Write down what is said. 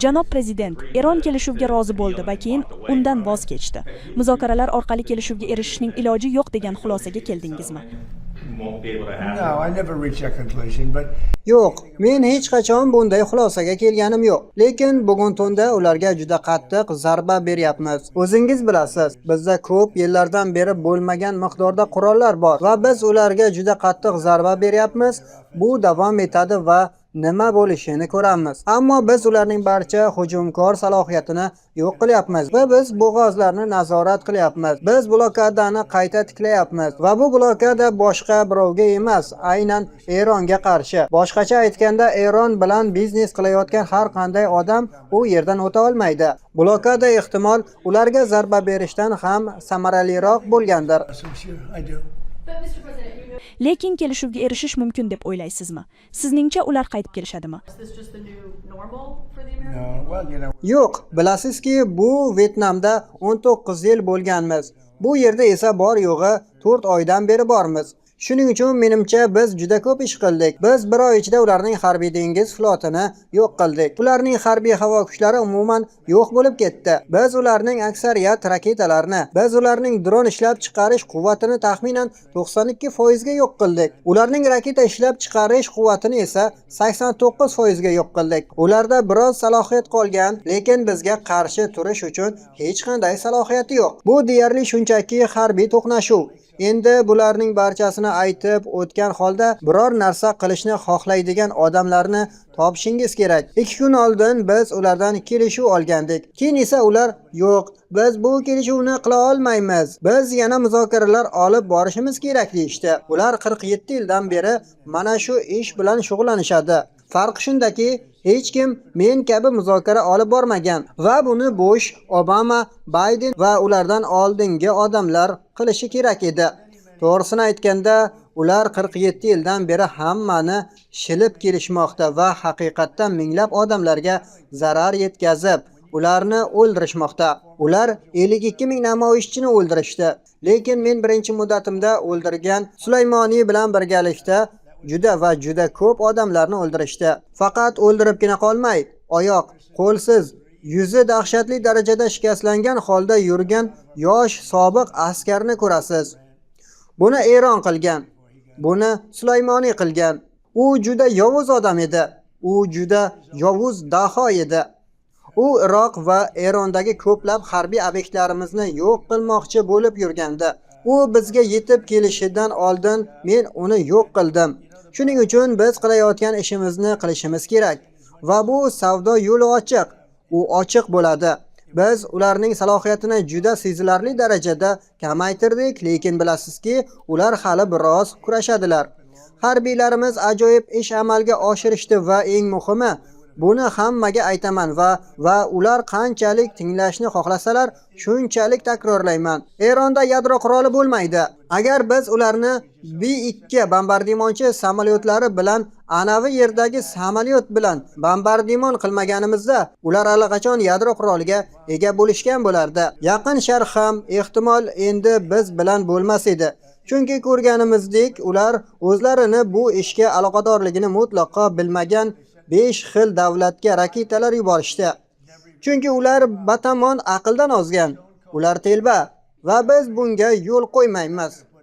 Janob prezident, Eron kelishuvga rozi bo'ldi va keyin undan voz kechdi. Muzokaralar orqali kelishuvga erishishning iloji yo'q degan xulosaga keldingizmi? No, I never reached that conclusion, but Yo'q, men hech qachon bunday xulosaga kelganim yo'q. Lekin bugun tunda ularga juda qattiq zarba beryapmiz. O'zingiz bilasiz, bizda ko'p yillardan beri bo'lmagan miqdorda qurollar bor va biz ularga juda qattiq zarba beryapmiz. Bu davom etadi va nima bo'lishini ko'ramiz. Ammo biz ularning barcha hujumkor salohiyatini yo'q qilyapmiz va biz bo'g'ozlarni nazorat qilyapmiz. Biz blokadani qayta tiklayapmiz va bu blokada boshqa birovga emas, aynan Eronga qarshi. Boshqacha aytganda, Eron bilan biznes qilayotgan har qanday odam u yerdan o'ta olmaydi. Blokada ehtimol ularga zarba berishdan ham samaraliroq bo'lgandir. sure, I do. Lekin kelishuvga erishish mumkin deb o'ylaysizmi? Sizningcha ular qaytib kelishadimi? No, well, you know, Yo'q, bilasizki, bu Vyetnamda 19 yil bo'lganmiz. Bu yerda esa bor yo'g'i 4 oydan beri bormiz. Shuning uchun menimcha biz juda ko'p ish qildik. Biz bir oy ichida ularning harbiy dengiz flotini yo'q qildik. Ularning harbiy havo kuchlari umuman yo'q bo'lib ketdi. Biz ularning aksariyat raketalarini, biz ularning dron ishlab chiqarish quvvatini taxminan 92% ga yo'q qildik. Ularning raketa ishlab chiqarish quvvatini esa 89% ga yo'q qildik. Ularda biroz salohiyat qolgan, lekin bizga qarshi turish uchun hech qanday salohiyati yo'q. Bu deyarli shunchaki harbiy to'qnashuv. Endi bularning barchasini aytib o'tgan holda biror narsa qilishni xohlaydigan odamlarni topishingiz kerak. 2 kun oldin biz ulardan kelishuv olgandik. Keyin esa ular yo'q, biz bu kelishuvni qila olmaymiz. Biz yana muzokaralar olib borishimiz kerak deyishdi. Ular 47 yildan beri mana shu ish bilan shug'ullanishadi. Farq shundaki, hech kim men kabi muzokara olib bormagan va buni Bush, Obama, Biden va ulardan oldingi odamlar qilishi kerak edi. To'g'risini aytganda, ular 47 yildan beri hammani shilib kelishmoqda va haqiqatdan minglab odamlarga zarar yetkazib, ularni o'ldirishmoqda. Ular 52 ming namoyishchini o'ldirishdi. Lekin men birinchi muddatimda o'ldirgan Sulaymoniy bilan birgalikda juda ko'p odamlarni o'ldirishdi. Faqat o'ldiribgina qolmay, oyoq, qo'lsiz, yuzi dahshatli darajada shikastlangan holda yurgan yosh sobiq askarni ko'rasiz. Buni Eron qilgan. Buni Sulaymoniy qilgan. U juda yovuz odam edi. U juda yovuz daho edi. U Iroq va Erondagi ko'plab harbiy obyektlarimizni yo'q qilmoqchi bo'lib yurgandi. U bizga yetib kelishidan oldin men uni yo'q qildim. Shuning uchun biz qilayotgan ishimizni qilishimiz kerak. Va bu savdo yo'li ochiq. U ochiq bo'ladi. Biz ularning salohiyatini juda sezilarli darajada kamaytirdik, lekin bilasizki, ular hali biroz kurashadilar. Harbiylarimiz ajoyib ish amalga oshirishdi va eng muhimi, buni hammaga aytaman va ular qanchalik tinglashni xohlasalar, shunchalik takrorlayman. Eronda yadro quroli bo'lmaydi. Agar biz ularni B-2 bombardimonchi samolyotlari bilan anavi yerdagi samolyot bilan bombardimon qilmaganimizda, ular allaqachon yadro quroliga ega bo'lishgan bo'lardi. Yaqin Sharq ham ehtimol endi biz bilan bo'lmas edi. Chunki ko'rganimizdek, ular o'zlarini bu ishga aloqadorligini mutlaqo bilmagan 5 xil davlatga raketalar yuborishdi. Chunki ular batamon aqldan ozgan. Ular telba va biz bunga yo'l qo'ymaymiz.